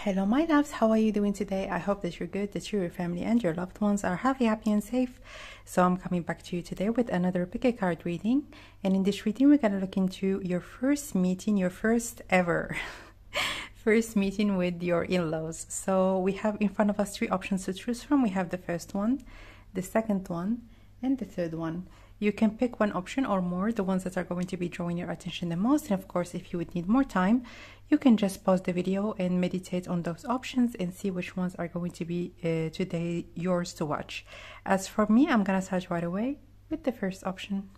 Hello my loves, how are you doing today? I hope that you're good, that you, your family and your loved ones are healthy, happy and safe. So I'm coming back to you today with another pick a card reading, and in this reading we're going to look into your first meeting, your first ever first meeting with your in-laws. So we have in front of us three options to choose from. We have the first one, the second one, and the third one. You can pick one option or more, the ones that are going to be drawing your attention the most. And of course, if you would need more time, you can just pause the video and meditate on those options and see which ones are going to be today yours to watch. As for me, I'm gonna start right away with the first option.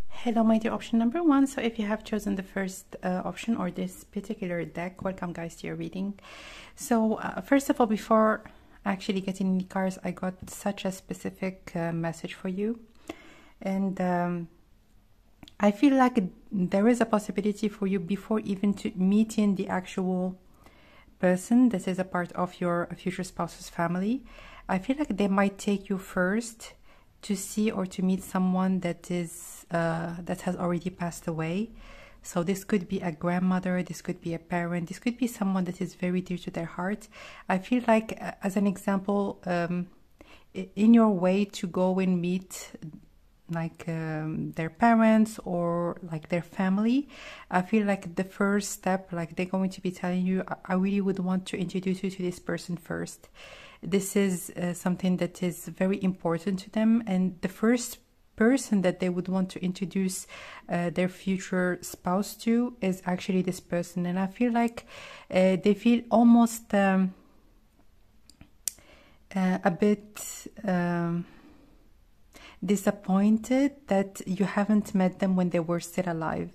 Hello my dear, option number one. So if you have chosen the first option or this particular deck, welcome guys to your reading. So first of all, before actually getting any cards, I got such a specific message for you, and I feel like there is a possibility for you before even to meeting the actual person that is a part of your future spouse's family. I feel like they might take you first to see or to meet someone that is that has already passed away. So this could be a grandmother, this could be a parent, this could be someone that is very dear to their heart. I feel like, as an example, in your way to go and meet like their parents or like their family, I feel like the first step, like they're going to be telling you, I really would want to introduce you to this person first. This is something that is very important to them, and the first person that they would want to introduce their future spouse to is actually this person. And I feel like they feel almost a bit disappointed that you haven't met them when they were still alive.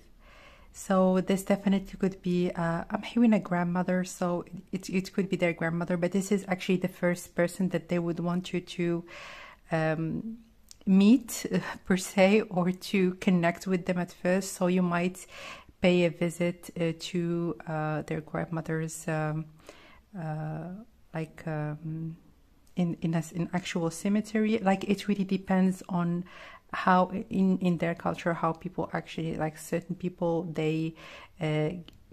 So this definitely could be I'm hearing a grandmother, so it could be their grandmother, but this is actually the first person that they would want you to meet per se, or to connect with them at first. So you might pay a visit to their grandmother's in actual cemetery. Like, it really depends on how in their culture how people actually, like, certain people they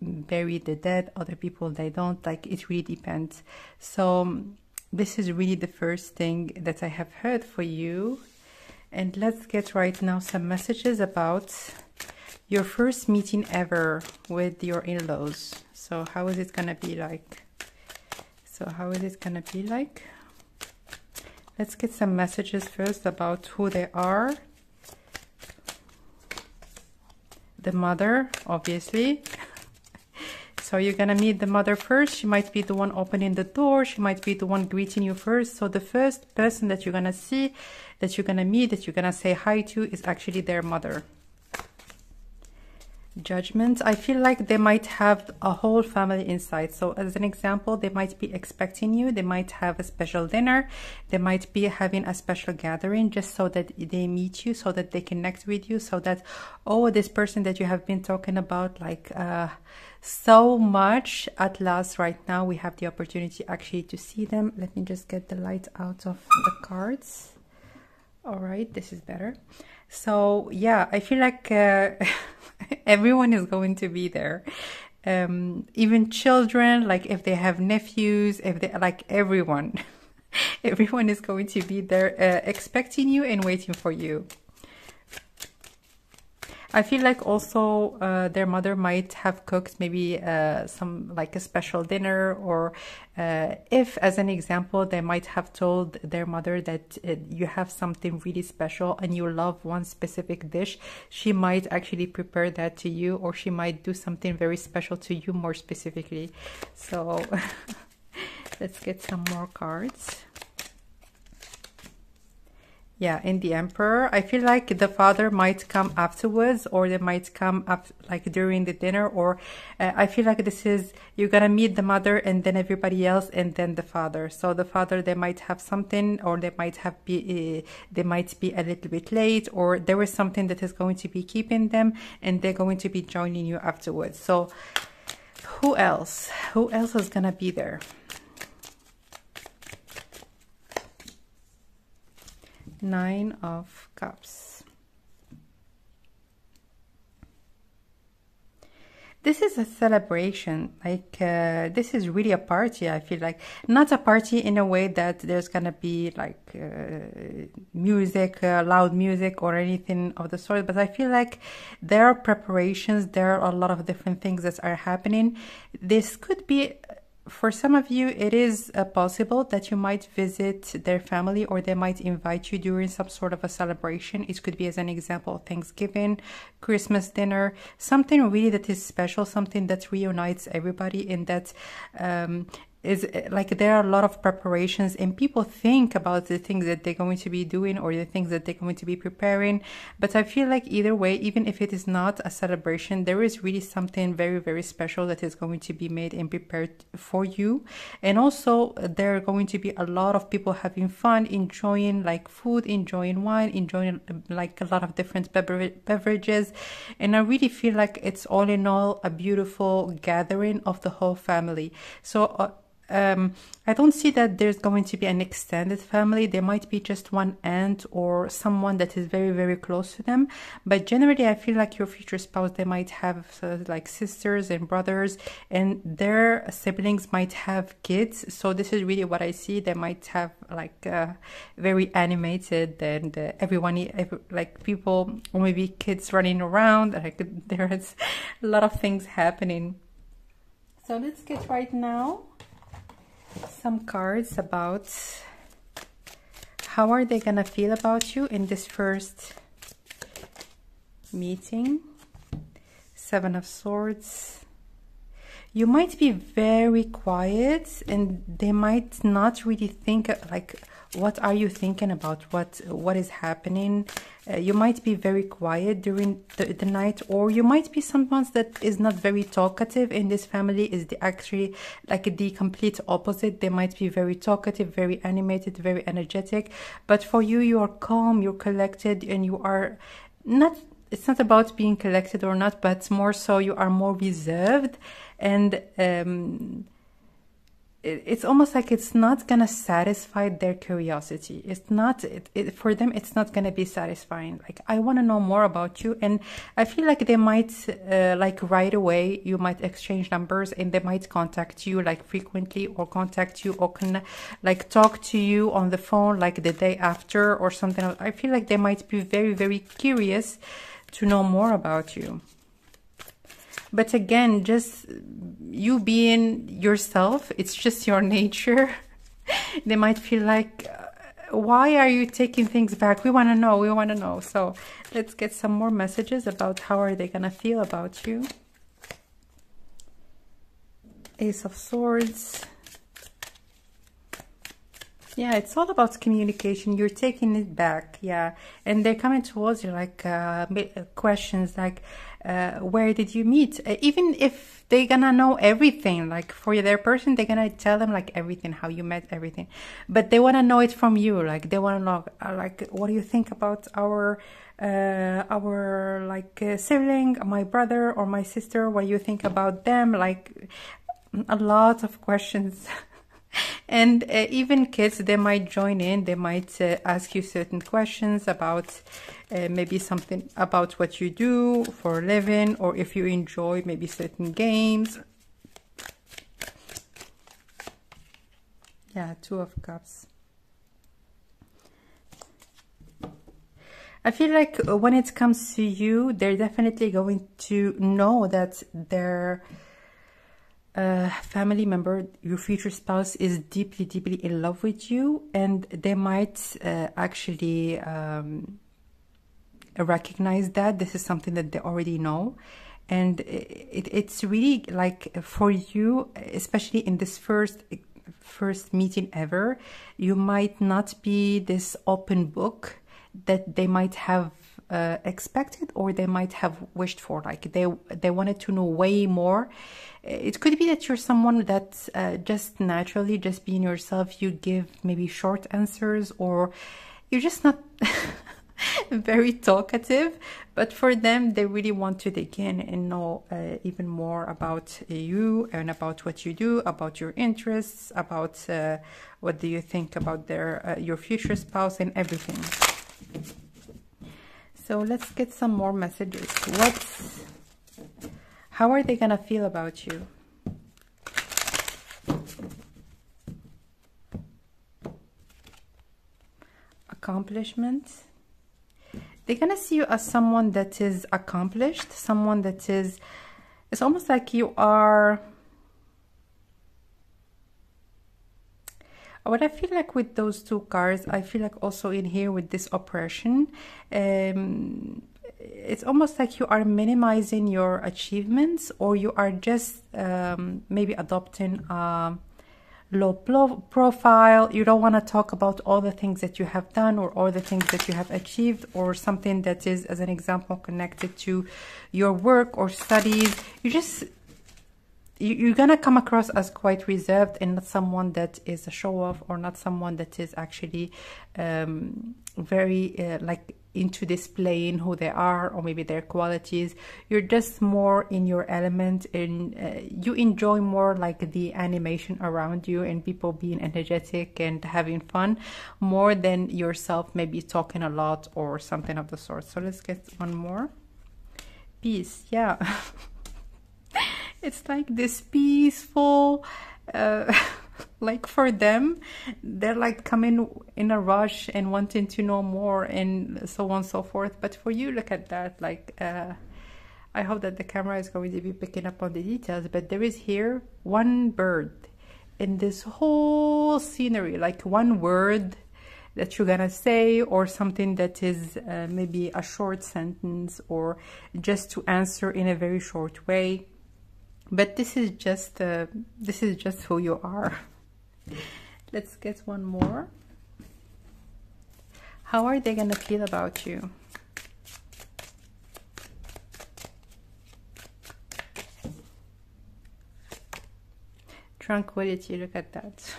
bury the dead, other people they don't. Like, it really depends. So this is really the first thing that I have heard for you. And let's get right now some messages about your first meeting ever with your in-laws. So how is it gonna be like? Let's get some messages first about who they are. The mother, obviously. So you're gonna meet the mother first. She might be the one opening the door. She might be the one greeting you first. So the first person that you're gonna see, that you're gonna meet, that you're gonna say hi to is actually their mother. Judgment. I feel like they might have a whole family inside. So as an example, they might be expecting you. They might have a special dinner. They might be having a special gathering just so that they meet you, so that they connect with you, so that, oh, this person that you have been talking about like so much, at last right now we have the opportunity actually to see them. Let me just get the light out of the cards. All right, this is better. So yeah, I feel like everyone is going to be there, even children, like if they have nephews, if they, like, everyone everyone is going to be there expecting you and waiting for you. I feel like also their mother might have cooked maybe some, like, a special dinner, or if, as an example, they might have told their mother that you have something really special and you love one specific dish, she might actually prepare that to you, or she might do something very special to you more specifically. So let's get some more cards. Yeah, in the Emperor, I feel like the father might come afterwards, or they might come up like during the dinner, or I feel like this is, you're gonna meet the mother and then everybody else and then the father. So the father, they might have something, or they might be a little bit late, or there is something that is going to be keeping them, and they're going to be joining you afterwards. So who else is gonna be there? Nine of Cups. This is a celebration, like this is really a party. I feel like not a party in a way that there's gonna be like music, loud music or anything of the sort, but I feel like there are preparations, there are a lot of different things that are happening. This could be, for some of you, it is possible that you might visit their family, or they might invite you during some sort of a celebration. It could be, as an example, Thanksgiving, Christmas dinner, something really that is special, something that reunites everybody, and that is like there are a lot of preparations, and people think about the things that they're going to be doing or the things that they're going to be preparing. But I feel like either way, even if it is not a celebration, there is really something very, very special that is going to be made and prepared for you. And also there are going to be a lot of people having fun, enjoying like food, enjoying wine, enjoying like a lot of different beverages. And I really feel like it's all in all a beautiful gathering of the whole family. So I don't see that there's going to be an extended family. There might be just one aunt or someone that is very, very close to them. But generally, I feel like your future spouse, they might have like sisters and brothers, and their siblings might have kids. So this is really what I see. They might have like very animated, and everyone, like people, or maybe kids running around. Like there's a lot of things happening. So let's get right now some cards about how are they gonna feel about you in this first meeting. Seven of Swords. You might be very quiet, and they might not really think like, what are you thinking about, what is happening. You might be very quiet during the night, or you might be someone that is not very talkative. In this family is actually like the complete opposite. They might be very talkative, very animated, very energetic, but for you, you are calm, you're collected, and you are not, it's not about being collected or not, but more so you are more reserved. And it's almost like it's not gonna satisfy their curiosity. It's not, for them, it's not gonna be satisfying. Like, I want to know more about you. And I feel like they might like right away, you might exchange numbers, and they might contact you like frequently, or contact you, or like talk to you on the phone like the day after or something. I feel like they might be very, very curious to know more about you. But again, just you being yourself, it's just your nature. They might feel like, why are you taking things back? We want to know, we want to know. So let's get some more messages about how are they going to feel about you. Ace of Swords. Yeah, it's all about communication. You're taking it back. Yeah. And they're coming towards you like questions like, where did you meet? Even if they're gonna know everything, like for their person, they're gonna tell them like everything, how you met, everything. But they want to know it from you. Like they want to know, like, what do you think about our like sibling, my brother or my sister? What do you think about them? Like a lot of questions. And even kids, they might join in. They might ask you certain questions about maybe something about what you do for a living, or if you enjoy maybe certain games. Yeah, Two of Cups. I feel like when it comes to you, they're definitely going to know that they're family member, your future spouse, is deeply, deeply in love with you, and they might actually recognize that this is something that they already know. And it's really like for you, especially in this first meeting ever, you might not be this open book that they might have expected, or they might have wished for. Like they wanted to know way more. It could be that you're someone that just naturally, just being yourself, you give maybe short answers, or you're just not very talkative. But for them, they really want to dig in and know even more about you, and about what you do, about your interests, about what do you think about your future spouse, and everything. How are they gonna feel about you? Accomplishments. They're gonna see you as someone that is accomplished, someone that is, it's almost like you are, what I feel like with those two cards, I feel like also in here with this oppression, it's almost like you are minimizing your achievements, or you are just maybe adopting a low profile. You don't want to talk about all the things that you have done or all the things that you have achieved, or something that is, as an example, connected to your work or studies. You're gonna come across as quite reserved, and not someone that is a show-off, or not someone that is actually very like into displaying who they are, or maybe their qualities. You're just more in your element, and you enjoy more like the animation around you and people being energetic and having fun, more than yourself maybe talking a lot or something of the sort. So let's get one more. Peace. Yeah. It's like this peaceful, like for them, they're like coming in a rush and wanting to know more and so on and so forth. But for you, look at that. Like, I hope that the camera is going to be picking up on the details, but there is here one bird in this whole scenery, like one word that you're gonna say, or something that is maybe a short sentence, or just to answer in a very short way. But this is just who you are. Let's get one more. How are they gonna feel about you? Tranquility, look at that.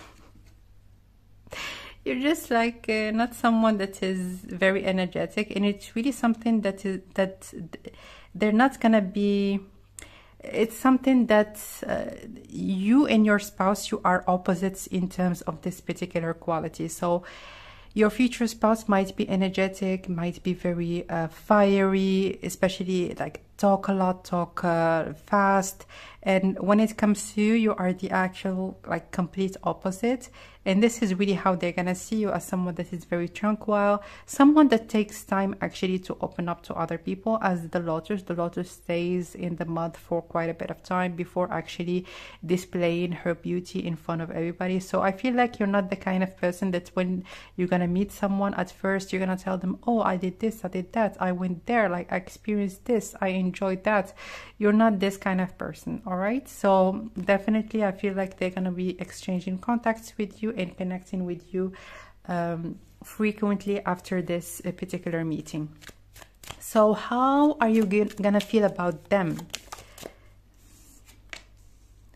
You're just like not someone that is very energetic, and it's really something that is, that they're not gonna be, it's something that you and your spouse, you are opposites in terms of this particular quality. So your future spouse might be energetic, might be very fiery, especially like talk a lot, talk fast. And when it comes to you, you are the actual like complete opposite. And this is really how they're gonna see you, as someone that is very tranquil, someone that takes time actually to open up to other people. As the lotus stays in the mud for quite a bit of time before actually displaying her beauty in front of everybody. So I feel like you're not the kind of person that when you're gonna meet someone, at first you're gonna tell them, oh, I did this, I did that, I went there, like I experienced this, I enjoyed that. You're not this kind of person. All right, so definitely I feel like they're gonna be exchanging contacts with you and connecting with you frequently after this particular meeting. So how are you gonna feel about them?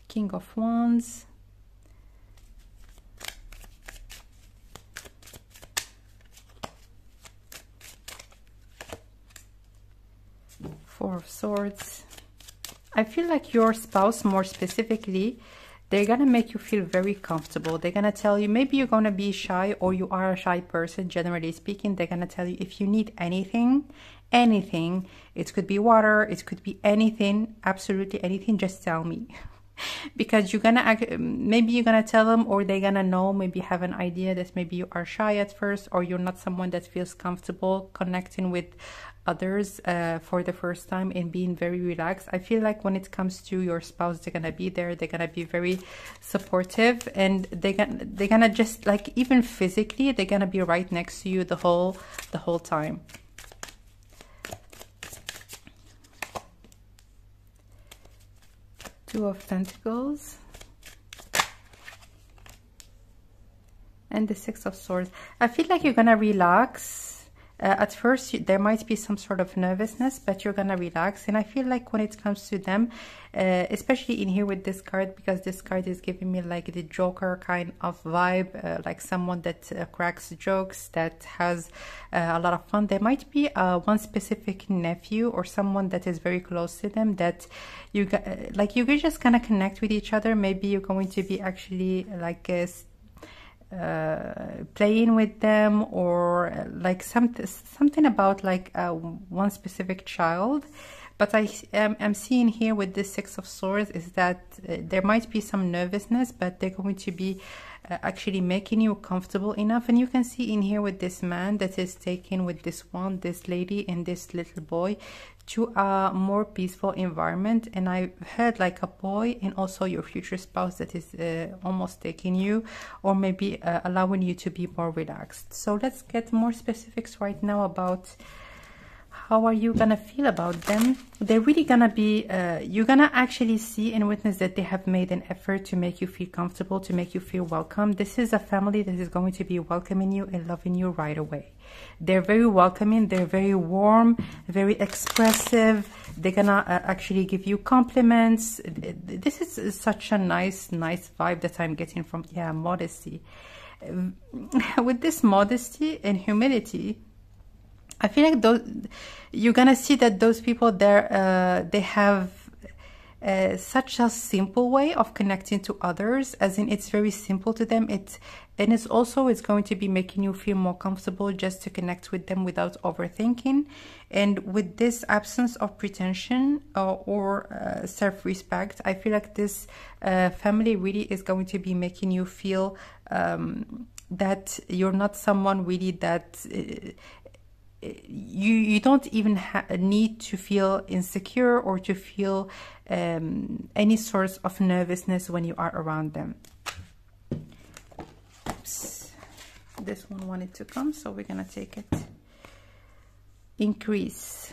King of Wands, Four of Swords. I feel like your spouse, more specifically, they're gonna make you feel very comfortable. They're gonna tell you, maybe you're gonna be shy, or you are a shy person, generally speaking. They're gonna tell you, if you need anything, it could be water, it could be anything, absolutely anything, just tell me. Because you're gonna, maybe you're gonna tell them, or they're gonna know, maybe have an idea that maybe you are shy at first, or you're not someone that feels comfortable connecting with others for the first time and being very relaxed. I feel like when it comes to your spouse, they're gonna be there, they're gonna be very supportive, and they're gonna just like, even physically, they're gonna be right next to you the whole time. Two of Pentacles and the Six of Swords. I feel like you're gonna relax. At first, there might be some sort of nervousness, but you're gonna relax. And I feel like when it comes to them, especially in here with this card, because this card is giving me like the Joker kind of vibe, like someone that cracks jokes, that has a lot of fun. There might be one specific nephew or someone that is very close to them that you like, you're just gonna connect with each other. Maybe you're going to be actually like playing with them, or like something about like one specific child. But I'm seeing here with this Six of Swords is that there might be some nervousness, but they're going to be actually making you comfortable enough. And you can see in here with this man that is taken with this one, this lady and this little boy, to a more peaceful environment. And I heard like a boy and also your future spouse that is almost taking you, or maybe allowing you to be more relaxed. So let's get more specifics right now about how are you gonna feel about them. They're really gonna be, you're gonna actually see and witness that they have made an effort to make you feel comfortable, to make you feel welcome. This is a family that is going to be welcoming you and loving you right away. They're very welcoming, they're very warm, very expressive. They're gonna actually give you compliments. This is such a nice vibe that I'm getting from, yeah, modesty. With this modesty and humility, I feel like those, you're gonna see that those people there, they have such a simple way of connecting to others, as in it's very simple to them. And it's going to be making you feel more comfortable just to connect with them without overthinking. And with this absence of pretension or self-respect, I feel like this family really is going to be making you feel that you're not someone really that you don't even need to feel insecure or to feel any source of nervousness when you are around them. Oops. This one wanted to come, so we're gonna take it. Increase.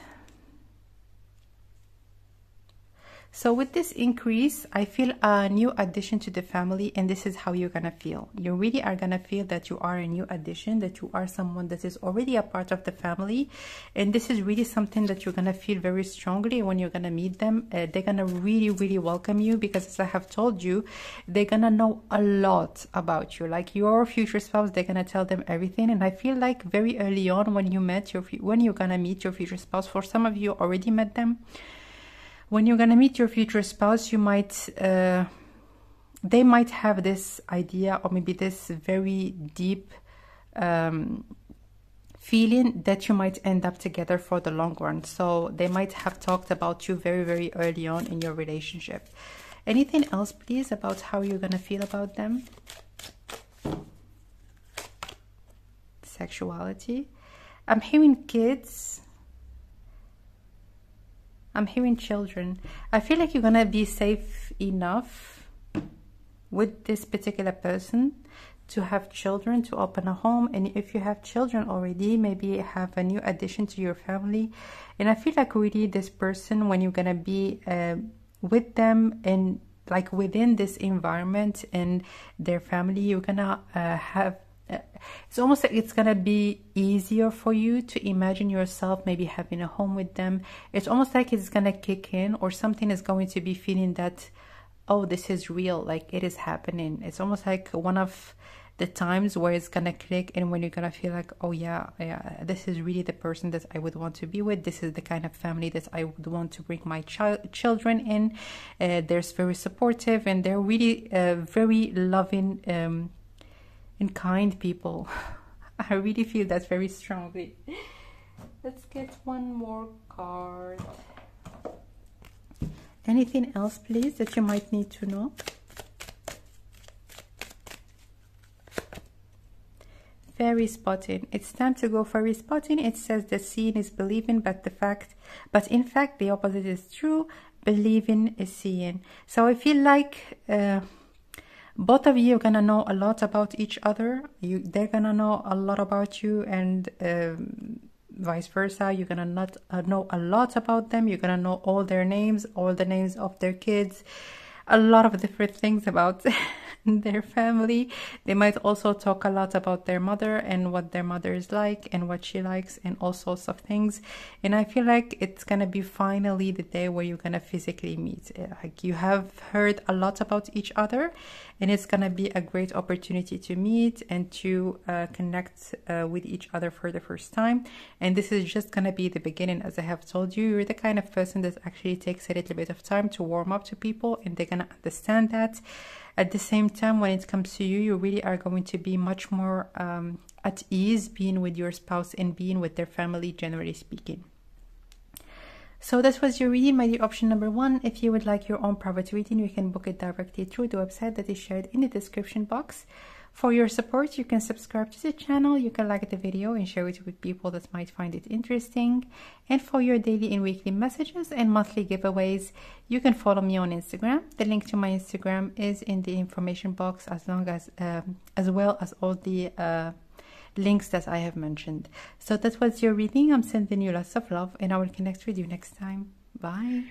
So with this increase, I feel a new addition to the family, and this is how you're gonna feel. You really are gonna feel that you are a new addition, that you are someone that is already a part of the family. And this is really something that you're gonna feel very strongly when you're gonna meet them. They're gonna really welcome you, because as I have told you, they're gonna know a lot about you. Like your future spouse, they're gonna tell them everything. And I feel like very early on when you're gonna meet your future spouse, for some of you already met them, when you're gonna meet your future spouse, you might, they might have this idea, or maybe this very deep feeling that you might end up together for the long run. So they might have talked about you very early on in your relationship. Anything else, please, about how you're gonna feel about them? Sexuality. I'm hearing kids. I'm hearing children. I feel like you're gonna be safe enough with this particular person to have children, to open a home. And if you have children already, maybe have a new addition to your family. And I feel like really this person, when you're gonna be with them and like within this environment and their family, you're gonna have, it's almost like it's gonna be easier for you to imagine yourself maybe having a home with them. It's almost like it's gonna kick in, or something is going to be feeling that, oh, this is real, like it is happening. It's almost like one of the times where it's gonna click, and when you're gonna feel like, oh yeah, this is really the person that I would want to be with. This is the kind of family that I would want to bring my children in. They're very supportive, and they're really very loving and kind people. I really feel that very strongly. Let's get one more card. Anything else, please, that you might need to know? Fairy spotting. It's time to go fairy spotting. It says that seeing is believing, but in fact the opposite is true. Believing is seeing. So I feel like both of you are gonna know a lot about each other. They're gonna know a lot about you, and vice versa. You're gonna not know a lot about them. You're gonna know all their names, all the names of their kids, a lot of different things about their family. They might also talk a lot about their mother and what their mother is like and what she likes and all sorts of things. And I feel like it's gonna be finally the day where you're gonna physically meet. Like you have heard a lot about each other, and it's gonna be a great opportunity to meet and to connect with each other for the first time. And this is just gonna be the beginning. As I have told you, you're the kind of person that actually takes a little bit of time to warm up to people, and they're gonna understand that. At the same time, when it comes to you, you really are going to be much more at ease being with your spouse and being with their family, generally speaking. So that was your reading, my dear option number 1. If you would like your own private reading, you can book it directly through the website that is shared in the description box. For your support, you can subscribe to the channel, you can like the video and share it with people that might find it interesting. And for your daily and weekly messages and monthly giveaways, you can follow me on Instagram. The link to my Instagram is in the information box, as well as all the links that I have mentioned. So that was your reading. I'm sending you lots of love and I will connect with you next time. Bye.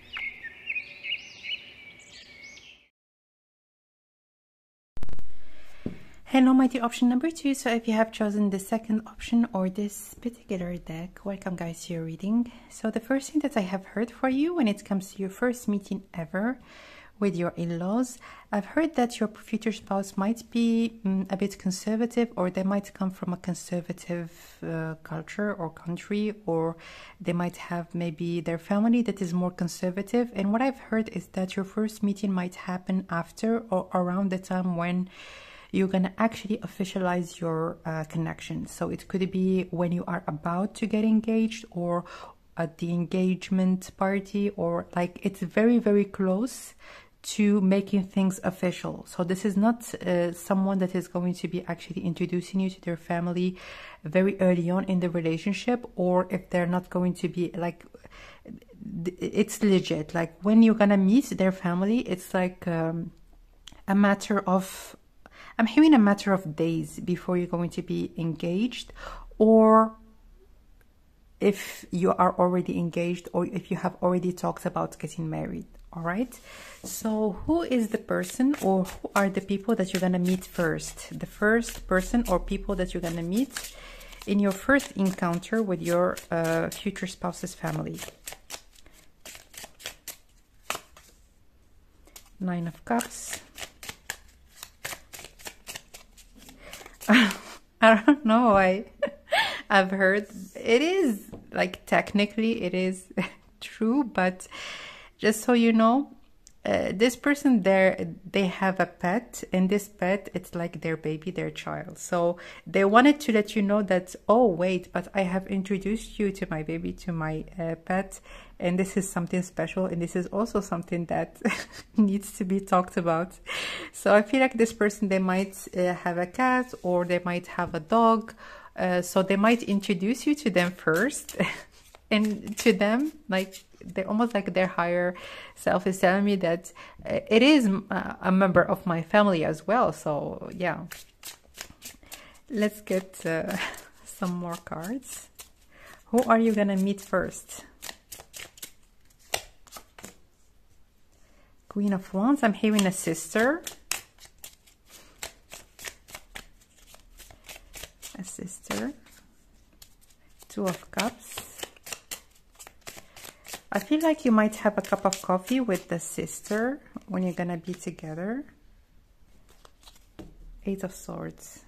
Hello, my dear option number 2. So if you have chosen the second option or this particular deck, welcome guys to your reading. So the first thing that I have heard for you when it comes to your first meeting ever with your in-laws, I've heard that your future spouse might be a bit conservative, or they might come from a conservative culture or country, or they might have maybe their family that is more conservative. And what I've heard is that your first meeting might happen after or around the time when you're going to actually officialize your connection. So it could be when you are about to get engaged, or at the engagement party, or like it's very, very close to making things official. So this is not someone that is going to be actually introducing you to their family very early on in the relationship, or if they're not going to be like, it's legit. Like when you're going to meet their family, it's like a matter of, I'm hearing a matter of days before you're going to be engaged, or if you are already engaged, or if you have already talked about getting married. All right. So who is the person, or who are the people that you're going to meet first? The first person or people that you're going to meet in your first encounter with your future spouse's family. 9 of Cups. I don't know. I've heard it is like technically it is true, but just so you know, this person they have a pet, and this pet, it's like their baby, their child. So they wanted to let you know that, oh wait, but I have introduced you to my baby, to my pet, and this is something special, and this is also something that needs to be talked about. So I feel like this person, they might have a cat, or they might have a dog, so they might introduce you to them first. And to them, like, they're almost like their higher self is telling me that it is a member of my family as well. So yeah, let's get some more cards. Who are you gonna meet first? Queen of Wands. I'm hearing a sister. A sister. 2 of Cups. I feel like you might have a cup of coffee with the sister when you're gonna be together. 8 of Swords.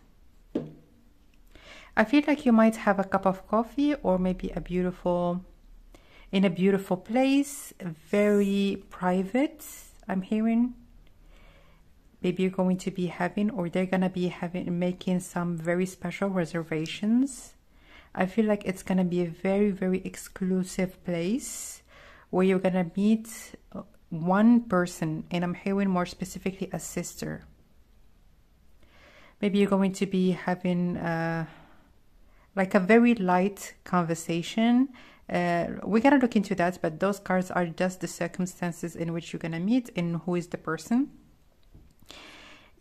I feel like you might have a cup of coffee, or maybe in a beautiful place, very private. I'm hearing maybe you're going to be having, or they're gonna be making some very special reservations. I feel like it's gonna be a very, very exclusive place where you're gonna meet one person, and I'm hearing more specifically a sister. Maybe you're going to be having like a very light conversation. We're gonna look into that, but those cards are just the circumstances in which you're gonna meet and who is the person.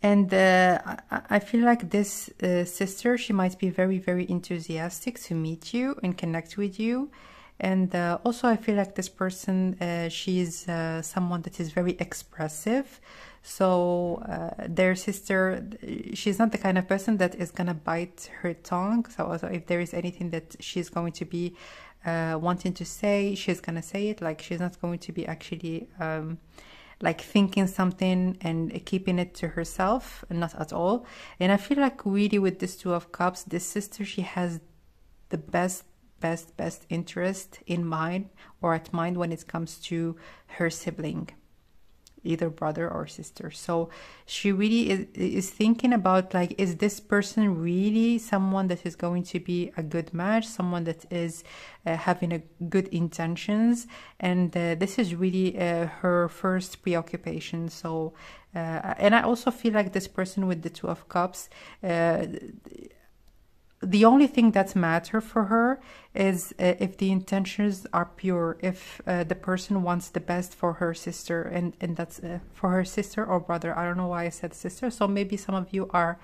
And I feel like this sister, she might be very, very enthusiastic to meet you and connect with you. And also I feel like this person, she's someone that is very expressive. So their sister, she's not the kind of person that is gonna bite her tongue. So also if there is anything that she's going to be wanting to say, she's gonna say it. Like, she's not going to be actually like thinking something and keeping it to herself, not at all. And I feel like really with this 2 of Cups, this sister, she has the best interest in mind, or at mind, when it comes to her sibling. either brother or sister. So she really is thinking about, like, is this person really someone that is going to be a good match, someone that is having a good intentions, and this is really her first preoccupation. So and I also feel like this person with the Two of Cups, the only thing that matters for her is if the intentions are pure, if the person wants the best for her sister, and that's for her sister or brother. I don't know why I said sister. So maybe some of you are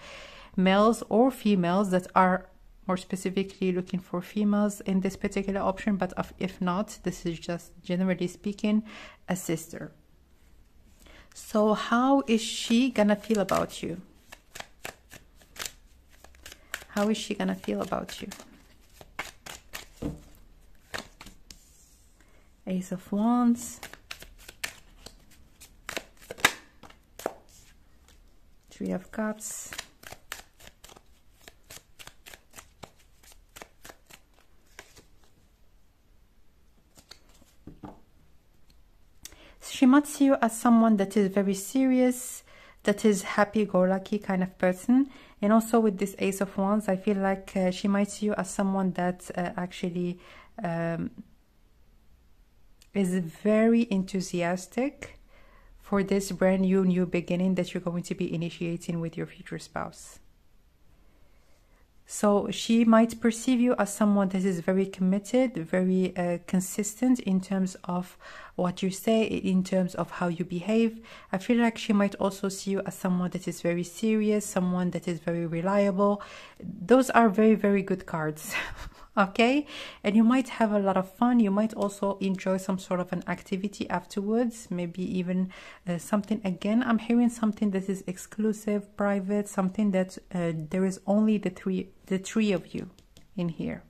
males or females that are more specifically looking for females in this particular option, but if not, this is just generally speaking a sister. So how is she gonna feel about you? How is she gonna feel about you? Ace of Wands. Three of Cups. She might see you as someone that is very serious, that is happy-go-lucky kind of person. And also with this Ace of Wands, I feel like she might see you as someone that actually is very enthusiastic for this brand new beginning that you're going to be initiating with your future spouse. So she might perceive you as someone that is very committed, very consistent in terms of what you say, in terms of how you behave. I feel like she might also see you as someone that is very serious, someone that is very reliable. Those are very, very good cards. Okay, and you might have a lot of fun. You might also enjoy some sort of an activity afterwards, maybe even something. Again, I'm hearing something that is exclusive, private, something that there is only the three of you in here.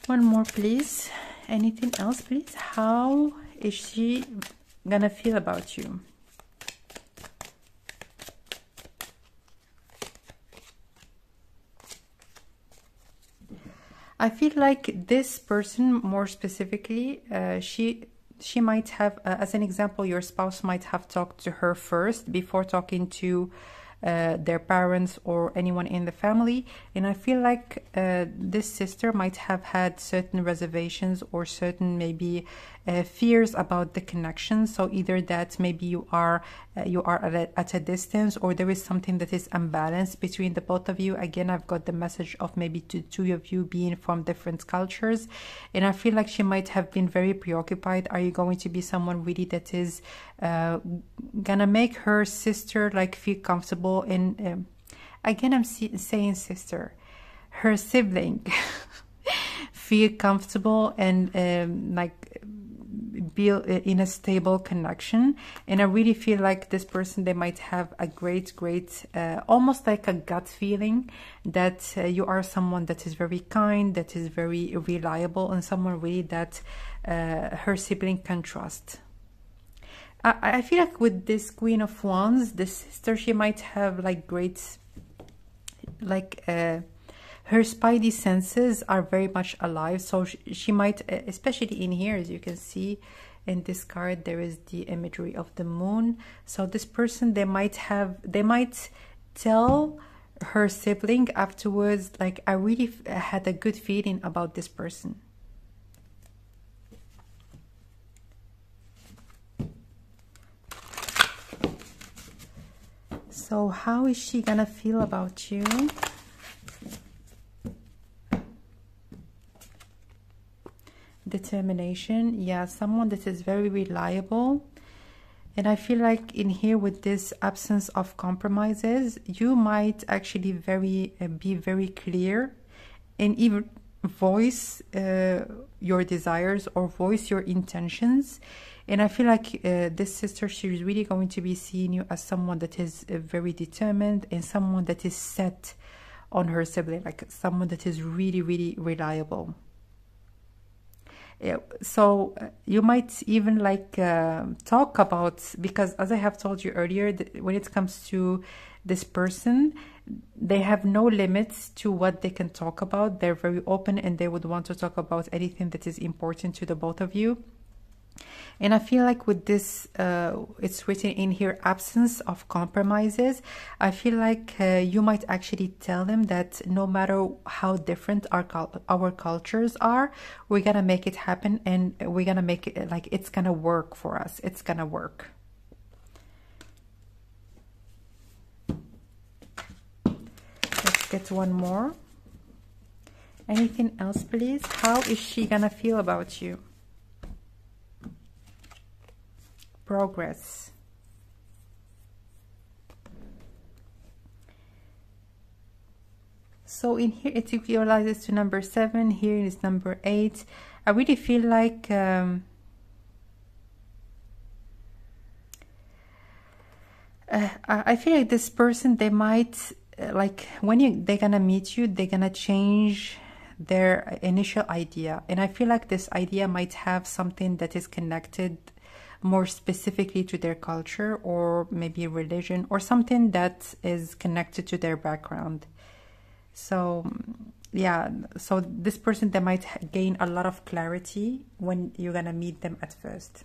One more, please. Anything else, please? How is she gonna feel about you? I feel like this person, more specifically, she might have, as an example, your spouse might have talked to her first before talking to their parents or anyone in the family. And I feel like this sister might have had certain reservations or certain maybe fears about the connection. So either that maybe you are at a distance, or there is something that is unbalanced between the both of you. Again, I've got the message of maybe two of you being from different cultures, and I feel like she might have been very preoccupied. Are you going to be someone really that is gonna make her sister like feel comfortable in again, I'm saying sister, her sibling feel comfortable and like be in a stable connection. And I really feel like this person, they might have a great almost like a gut feeling that you are someone that is very kind, that is very reliable, and someone really that her sibling can trust. I feel like with this Queen of Wands, the sister, she might have like great, like her spidey senses are very much alive. So she might, especially in here, as you can see in this card, there is the imagery of the moon. So this person, they might tell her sibling afterwards, like, I really had a good feeling about this person. So how is she gonna feel about you? Determination. Yeah, someone that is very reliable. And I feel like in here, with this absence of compromises, you might actually be very clear and even voice your desires or voice your intentions. And I feel like this sister, she's really going to be seeing you as someone that is very determined and someone that is set on her sibling, like someone that is really reliable. Yeah, so you might even like talk about, because as I have told you earlier, when it comes to this person, they have no limits to what they can talk about. They're very open and they would want to talk about anything that is important to the both of you. And I feel like with this, it's written in here, absence of compromises. I feel like you might actually tell them that no matter how different our cultures are, we're gonna make it happen, and we're gonna make it like it's gonna work for us. It's gonna work. Let's get one more. Anything else, please? How is she gonna feel about you? Progress. So in here it equalizes to number 7. Here is number 8. I really feel like I feel like this person, they might like when they're gonna meet you, they're gonna change their initial idea, and I feel like this idea might have something that is connected more specifically to their culture, or maybe religion, or something that is connected to their background. So yeah, so this person, they might gain a lot of clarity when you're gonna meet them at first.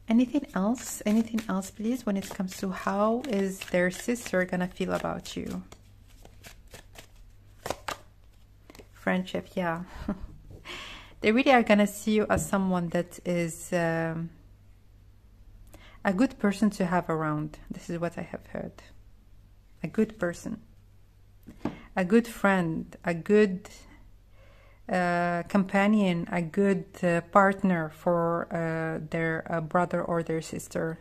Anything else? Anything else, please, when it comes to how is their sister gonna feel about you? Friendship, yeah. They really are gonna see you as someone that is a good person to have around. This is what I have heard. A good person, a good friend, a good companion, a good partner for their brother or their sister.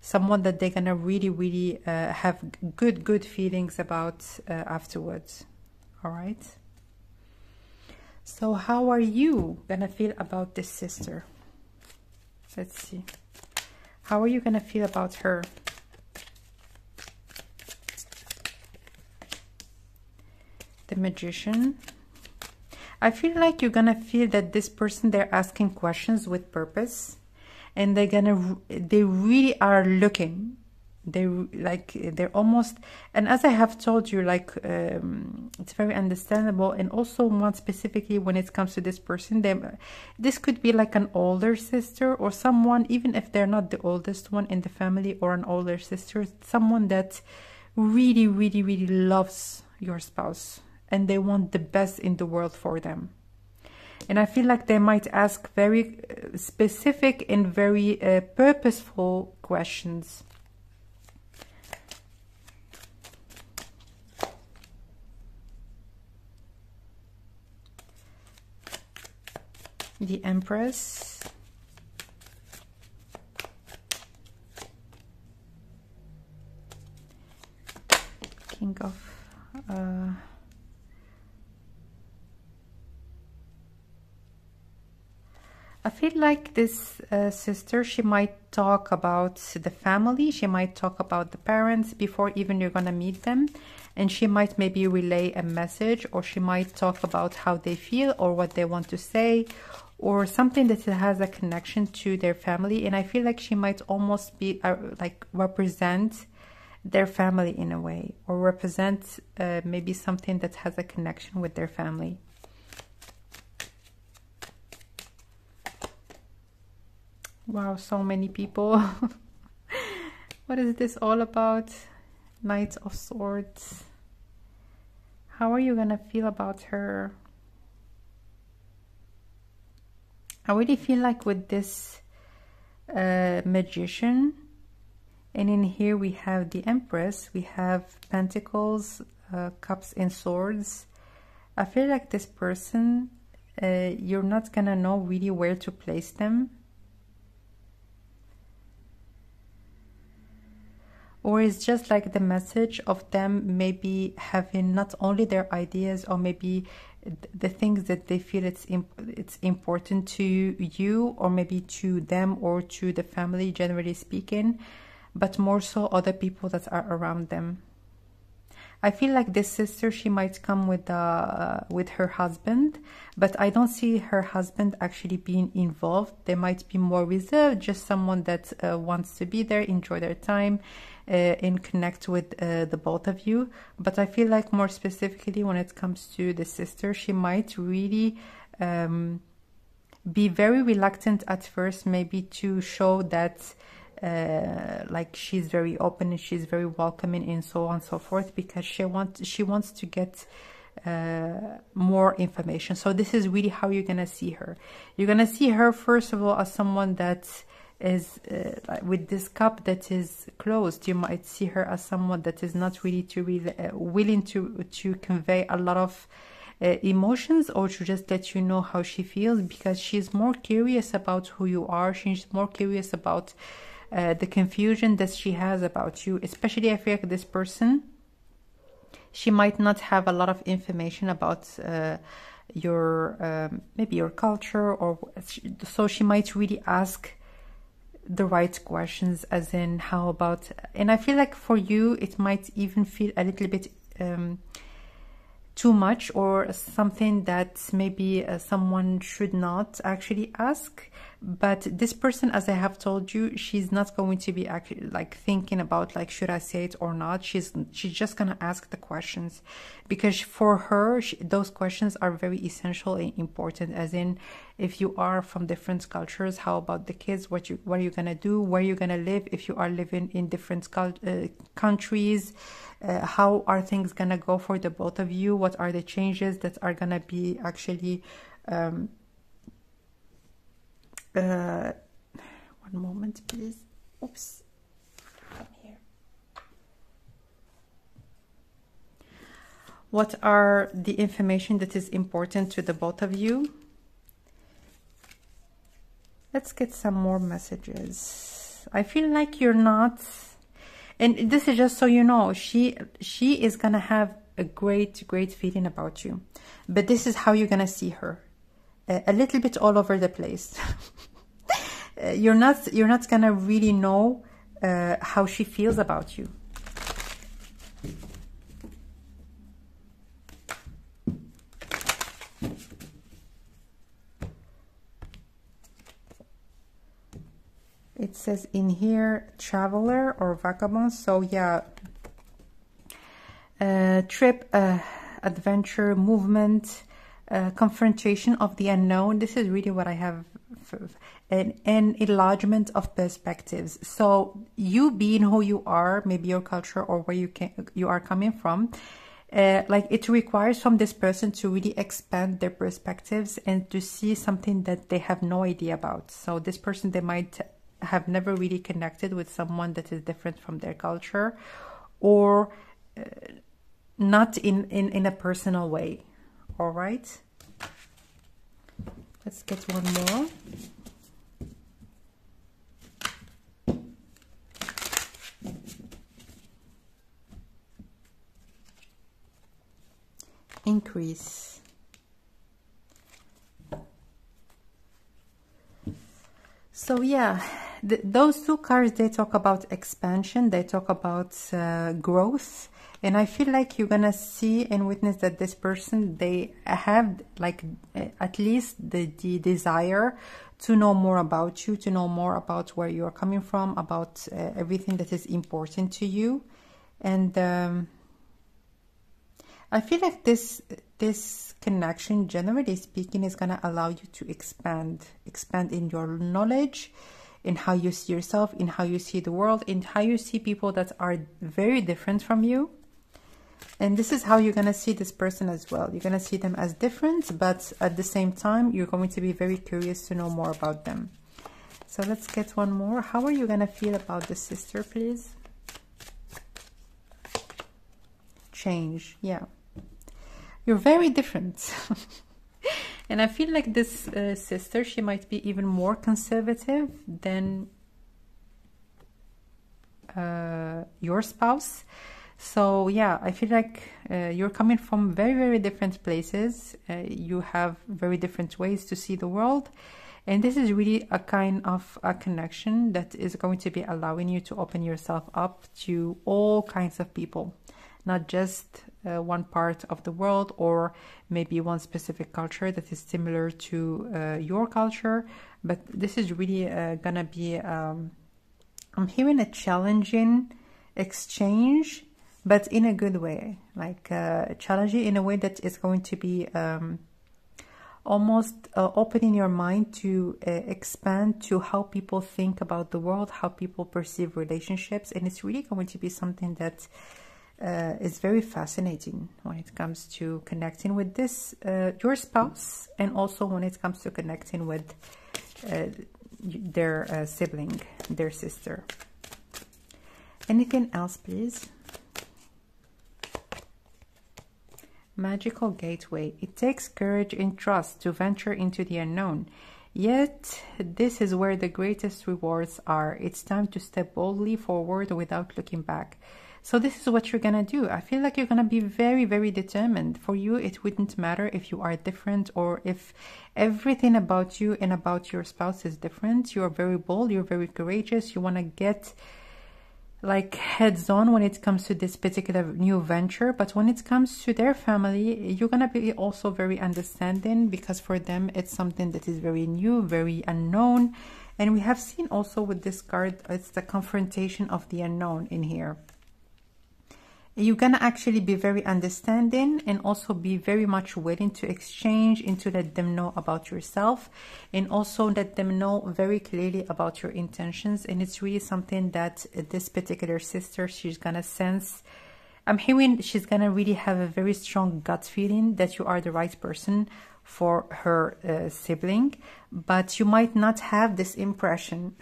Someone that they're gonna really have good feelings about afterwards. All right. So how are you gonna feel about this sister? Let's see. How are you gonna feel about her? The Magician. I feel like you're gonna feel that this person, they're asking questions with purpose, and they really are looking. They're almost, and as I have told you, like it's very understandable. And also, one specifically when it comes to this person, this could be like an older sister, or someone, even if they're not the oldest one in the family, or an older sister, someone that really loves your spouse, and they want the best in the world for them. And I feel like they might ask very specific and very purposeful questions. The Empress. King of I feel like this sister, she might talk about the family, she might talk about the parents before even you're gonna meet them, and she might maybe relay a message, or she might talk about how they feel or what they want to say, or something that has a connection to their family. And I feel like she might almost be like represent their family in a way, or represent maybe something that has a connection with their family. Wow, so many people. What is this all about? Knight of Swords. How are you gonna feel about her? I really feel like with this Magician, and in here we have the Empress, we have Pentacles, Cups and Swords. I feel like this person, you're not gonna know really where to place them. Or it's just like the message of them maybe having not only their ideas, or maybe the things that they feel it's important to you, or maybe to them, or to the family generally speaking, but more so other people that are around them. I feel like this sister, she might come with her husband, but I don't see her husband actually being involved. They might be more reserved, just someone that wants to be there, enjoy their time, and connect with the both of you. But I feel like more specifically when it comes to the sister, she might really be very reluctant at first, maybe to show that like she's very open and she's very welcoming and so on and so forth, because she wants to get more information. So this is really how you're gonna see her. You're gonna see her first of all as someone that is with this cup that is closed. You might see her as someone that is not really willing to convey a lot of emotions, or to just let you know how she feels, because she's more curious about who you are. She's more curious about the confusion that she has about you. Especially, I feel like this person, she might not have a lot of information about your maybe your culture, or so she might really ask the right questions, as in how about, and I feel like for you it might even feel a little bit too much, or something that maybe someone should not actually ask. But this person, as I have told you, she's not going to be actually like thinking about like, should I say it or not. She's just gonna ask the questions, because for her those questions are very essential and important, as in, if you are from different cultures, how about the kids, what are you gonna do, where you're gonna live, if you are living in different countries, how are things gonna go for the both of you, what are the changes that are gonna be actually one moment please. Oops, come here. What are the information that is important to the both of you? Let's get some more messages. I feel like you're not, and this is just so you know, she is gonna have a great feeling about you, but this is how you're gonna see her, a little bit all over the place. You're not gonna really know how she feels about you. It says in here, traveler or vagabond. So yeah, trip, adventure, movement, confrontation of the unknown. This is really what I have, an enlargement of perspectives. So you being who you are, maybe your culture or where you are coming from, like it requires from this person to really expand their perspectives and to see something that they have no idea about. So this person, they might have never really connected with someone that is different from their culture, or not in a personal way. All right, let's get one more. Increase. So yeah, those two cards, they talk about expansion, they talk about growth, and I feel like you're gonna see and witness that this person, they have like at least the desire to know more about you, to know more about where you're coming from, about everything that is important to you. And I feel like this connection, generally speaking, is going to allow you to expand in your knowledge, in how you see yourself, in how you see the world, in how you see people that are very different from you. And this is how you're going to see this person as well. You're going to see them as different, but at the same time, you're going to be very curious to know more about them. So let's get one more. How are you going to feel about this sister, please? Change. Yeah. You're very different. And I feel like this sister, she might be even more conservative than your spouse. So yeah, I feel like you're coming from very different places. You have very different ways to see the world. And this is really a kind of a connection that is going to be allowing you to open yourself up to all kinds of people. Not just one part of the world, or maybe one specific culture that is similar to your culture, but this is really gonna be, I'm hearing a challenging exchange, but in a good way, like challenging in a way that is going to be almost opening your mind to expand to how people think about the world, how people perceive relationships. And it's really going to be something that is very fascinating when it comes to connecting with this, your spouse, and also when it comes to connecting with their sibling, their sister. Anything else, please? Magical gateway. It takes courage and trust to venture into the unknown. Yet, this is where the greatest rewards are. It's time to step boldly forward without looking back. So this is what you're going to do. I feel like you're going to be very, very determined. For you, it wouldn't matter if you are different or if everything about you and about your spouse is different. You're very bold. You're very courageous. You want to get like heads on when it comes to this particular new venture. But when it comes to their family, you're gonna be also very understanding, because for them it's something that is very new, very unknown. And we have seen also with this card, it's the confrontation of the unknown in here. You're gonna actually be very understanding and also be very much willing to exchange and to let them know about yourself, and also let them know very clearly about your intentions. And it's really something that this particular sister, she's gonna sense. I'm hearing she's gonna really have a very strong gut feeling that you are the right person for her sibling, but you might not have this impression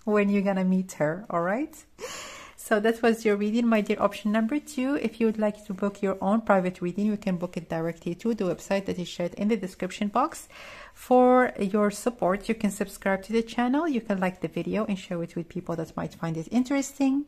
when you're gonna meet her. All right. So that was your reading, my dear. Option number 2, if you would like to book your own private reading, you can book it directly to the website that is shared in the description box. For your support, you can subscribe to the channel, you can like the video and share it with people that might find it interesting.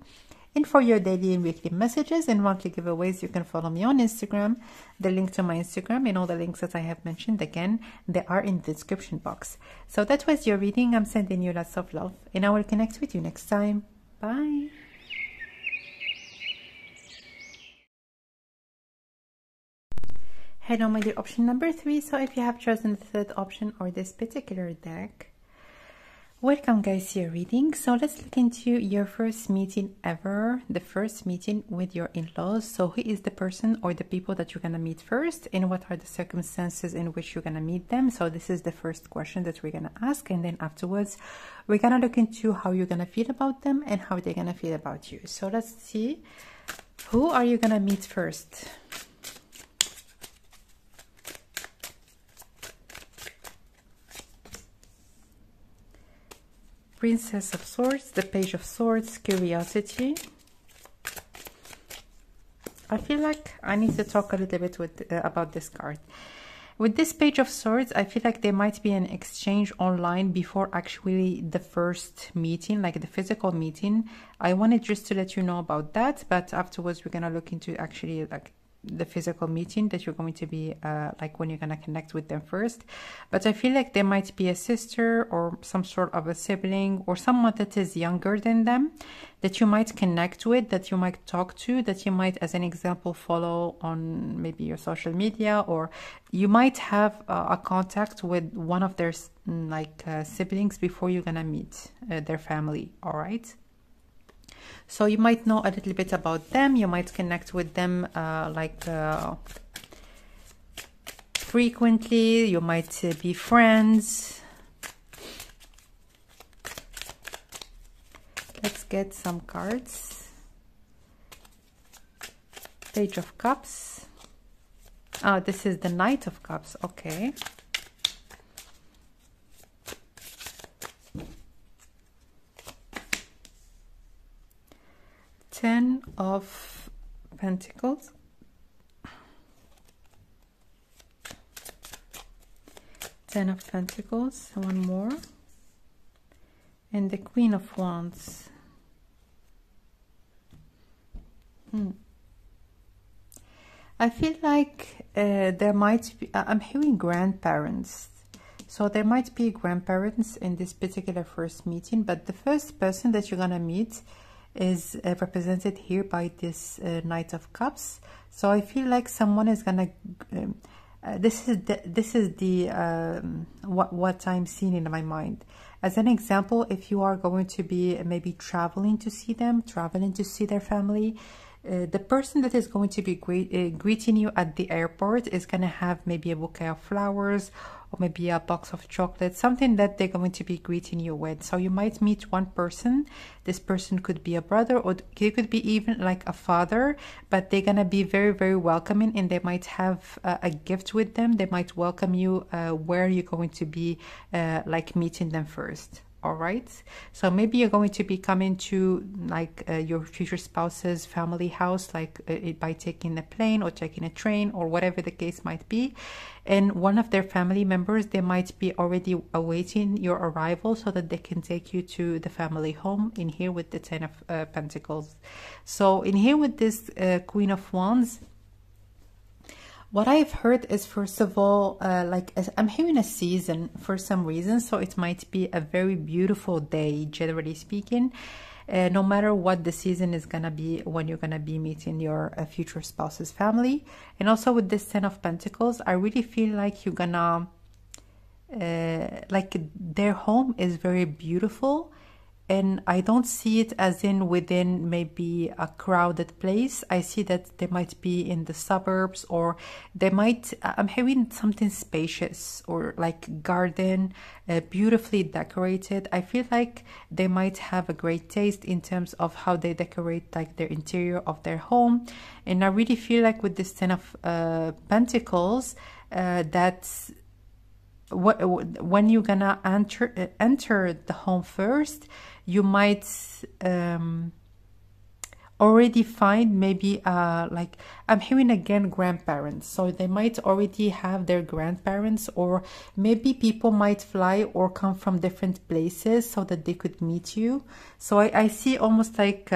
And for your daily and weekly messages and monthly giveaways, you can follow me on Instagram. The link to my Instagram and all the links that I have mentioned, again, they are in the description box. So that was your reading. I'm sending you lots of love, and I will connect with you next time. Bye. Hello, my dear. Option number 3. So if you have chosen the third option or this particular deck, welcome guys to your reading. So let's look into your first meeting ever, the first meeting with your in-laws. So who is the person or the people that you're going to meet first, and what are the circumstances in which you're going to meet them? So this is the first question that we're going to ask, and then afterwards we're going to look into how you're going to feel about them and how they're going to feel about you. So let's see, who are you going to meet first? Princess of Swords, the Page of Swords, Curiosity. I feel like I need to talk a little bit about this card. With this Page of Swords, I feel like there might be an exchange online before actually the first meeting, like the physical meeting. I wanted just to let you know about that, but afterwards we're going to look into actually like the physical meeting that you're going to be like when you're going to connect with them first. But I feel like there might be a sister or some sort of a sibling or someone that is younger than them that you might connect with, that you might talk to, that you might, as an example, follow on maybe your social media, or you might have a contact with one of their siblings before you're gonna meet their family. All right. So you might know a little bit about them. You might connect with them frequently. You might be friends. Let's get some cards. Page of Cups. Oh, this is the Knight of Cups. Okay. Ten of Pentacles. Ten of Pentacles, one more. And the Queen of Wands. I feel like there might be, I'm hearing grandparents. So there might be grandparents in this particular first meeting, but the first person that you're going to meet is represented here by this Knight of Cups. So I feel like someone is gonna this is the what I'm seeing in my mind. As an example, if you are going to be maybe traveling to see them, traveling to see their family, The person that is going to be greeting you at the airport is going to have maybe a bouquet of flowers or maybe a box of chocolates, something that they're going to be greeting you with. So you might meet one person. This person could be a brother, or it could be even like a father, but they're going to be very, very welcoming, and they might have a gift with them. They might welcome you where you're going to be like meeting them first. All right, so maybe you're going to be coming to like your future spouse's family house, like by taking a plane or taking a train or whatever the case might be, and one of their family members, they might be already awaiting your arrival so that they can take you to the family home. In here with the 10 of Pentacles, so in here with this Queen of Wands, what I've heard is, first of all, like I'm hearing a season for some reason. So it might be a very beautiful day, generally speaking, no matter what the season is going to be when you're going to be meeting your future spouse's family. And also with this 10 of Pentacles, I really feel like you're going to, like their home is very beautiful. And I don't see it as in within maybe a crowded place. I see that they might be in the suburbs, or they might, I'm hearing something spacious or like garden, beautifully decorated. I feel like they might have a great taste in terms of how they decorate like their interior of their home. And I really feel like with this 10 of Pentacles, that's when you're gonna enter the home first, you might already find maybe like I'm hearing again grandparents. So they might already have their grandparents, or maybe people might fly or come from different places so that they could meet you. So I see almost like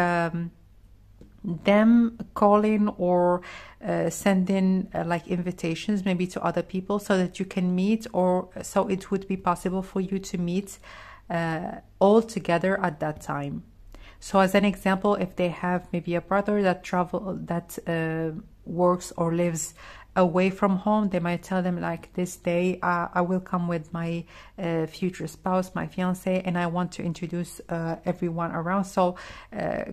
them calling or sending like invitations maybe to other people so that you can meet, or so it would be possible for you to meet all together at that time. So as an example, if they have maybe a brother that works or lives away from home, they might tell them like, this day I will come with my future spouse, my fiance, and I want to introduce everyone around, so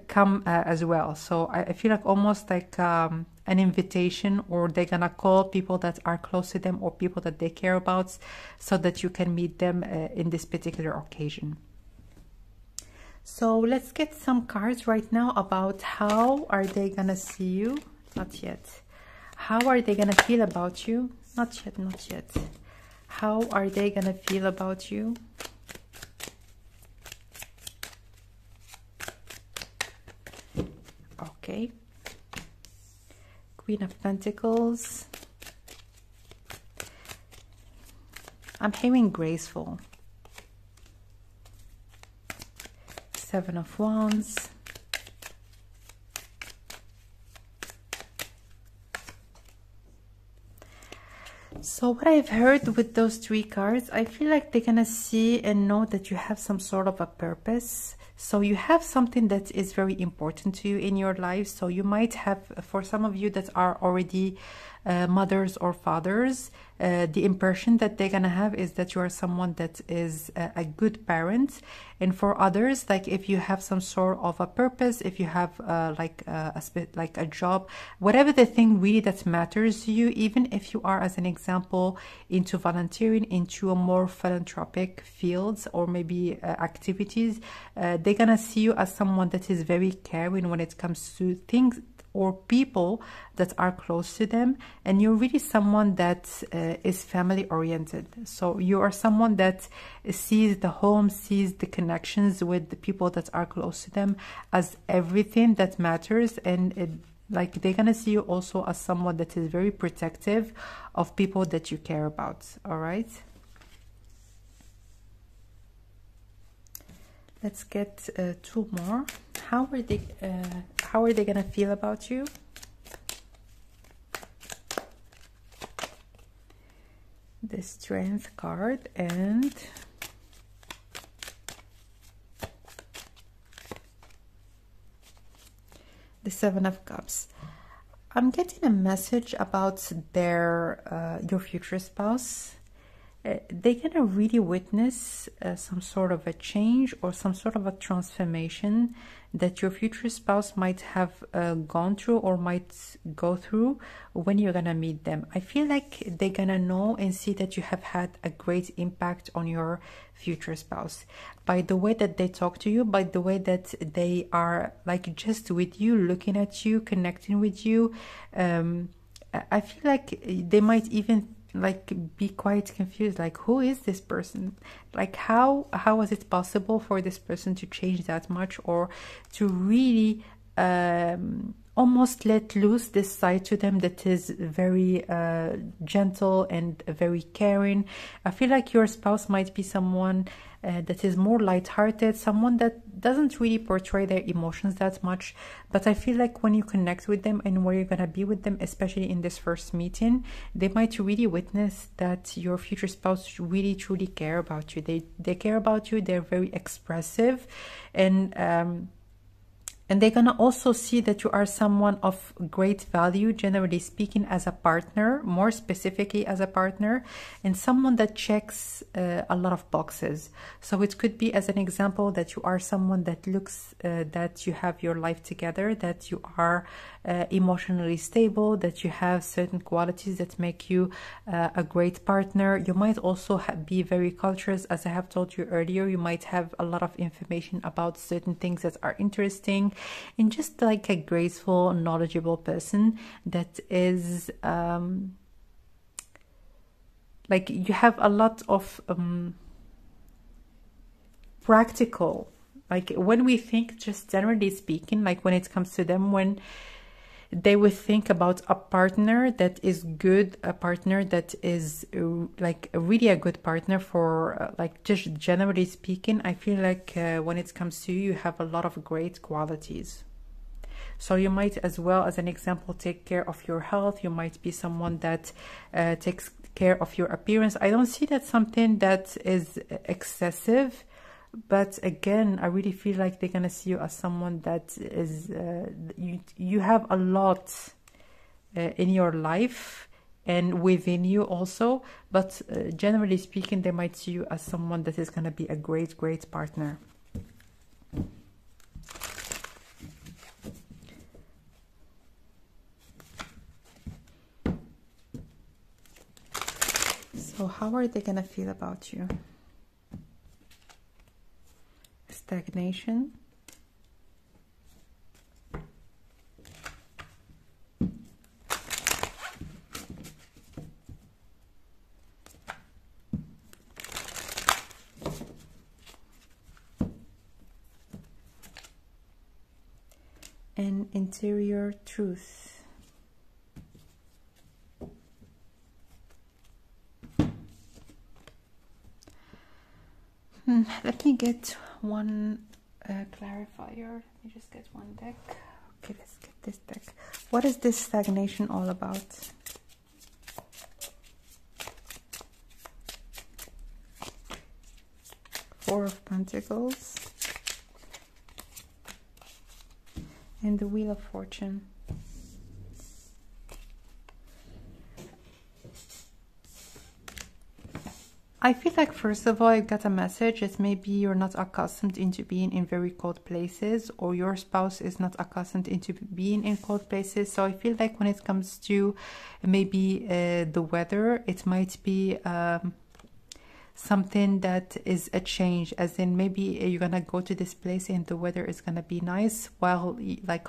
come as well. So I feel like almost like an invitation, or they're gonna call people that are close to them or people that they care about so that you can meet them in this particular occasion. So let's get some cards right now about how are they gonna see you. Not yet. How are they gonna feel about you? Not yet, not yet. How are they gonna feel about you? Okay. Queen of Pentacles. I'm hearing graceful. 7 of Wands. So what I've heard with those 3 cards, I feel like they're gonna see and know that you have some sort of a purpose. So you have something that is very important to you in your life. So you might have, for some of you that are already mothers or fathers, the impression that they're gonna have is that you are someone that is a good parent. And for others, like if you have some sort of a purpose, if you have like a job, whatever the thing really that matters to you, even if you are, as an example, into volunteering, into a more philanthropic fields or maybe activities, they're gonna see you as someone that is very caring when it comes to things or people that are close to them, and you're really someone that is family oriented. So you are someone that sees the home, sees the connections with the people that are close to them as everything that matters, and like they're gonna see you also as someone that is very protective of people that you care about. All right, let's get 2 more. How are they gonna feel about you? The Strength card and the 7 of Cups. I'm getting a message about your future spouse. They're gonna really witness some sort of a change or some sort of a transformation that your future spouse might have gone through or might go through when you're gonna meet them. I feel like they're gonna know and see that you have had a great impact on your future spouse by the way that they talk to you, by the way that they are like just with you, looking at you, connecting with you. I feel like they might even like be quite confused, like who is this person, like how was it possible for this person to change that much, or to really almost let loose this side to them that is very gentle and very caring. I feel like your spouse might be someone that is more lighthearted, someone that doesn't really portray their emotions that much. But I feel like when you connect with them and where you're gonna be with them, especially in this first meeting, they might really witness that your future spouse really truly care about you. They care about you. They're very expressive, and they're gonna also see that you are someone of great value, generally speaking, as a partner, more specifically as a partner, and someone that checks a lot of boxes. So it could be, as an example, that you are someone that looks that you have your life together, that you are emotionally stable, that you have certain qualities that make you a great partner. You might also be very cultured, as I have told you earlier. You might have a lot of information about certain things that are interesting, and just like a graceful, knowledgeable person that is like you have a lot of practical, like when we think, just generally speaking, like when it comes to them, when they would think about a partner that is good, a partner that is like really a good partner for like just generally speaking, I feel like when it comes to you, you have a lot of great qualities. So you might, as well as an example, take care of your health. You might be someone that takes care of your appearance. I don't see that something that is excessive, but again, I really feel like they're gonna see you as someone that is you have a lot in your life and within you also, but generally speaking, they might see you as someone that is gonna be a great partner. So how are they gonna feel about you? Stagnation, and interior truth. Let me get one clarifier. Let me just get one deck. Okay, let's get this deck. What is this stagnation all about? Four of Pentacles and the Wheel of Fortune. I feel like, first of all, I got a message that maybe you're not accustomed into being in very cold places, or your spouse is not accustomed into being in cold places. So I feel like when it comes to maybe the weather, it might be something that is a change, as in maybe you're gonna go to this place and the weather is gonna be nice, while like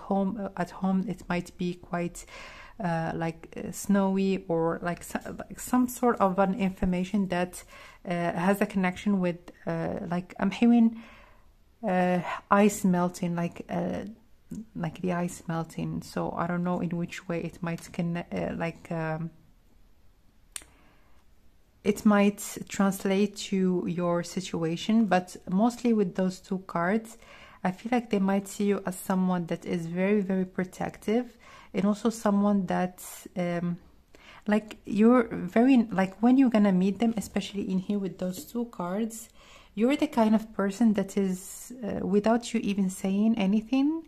at home it might be quite snowy, or like some sort of an information that has a connection with like I'm hearing ice melting, like the ice melting. So I don't know in which way it might connect, it might translate to your situation, but mostly with those two cards, I feel like they might see you as someone that is very protective, and also someone that like you're very, like when you're gonna meet them, especially in here with those two cards, you're the kind of person that is without you even saying anything,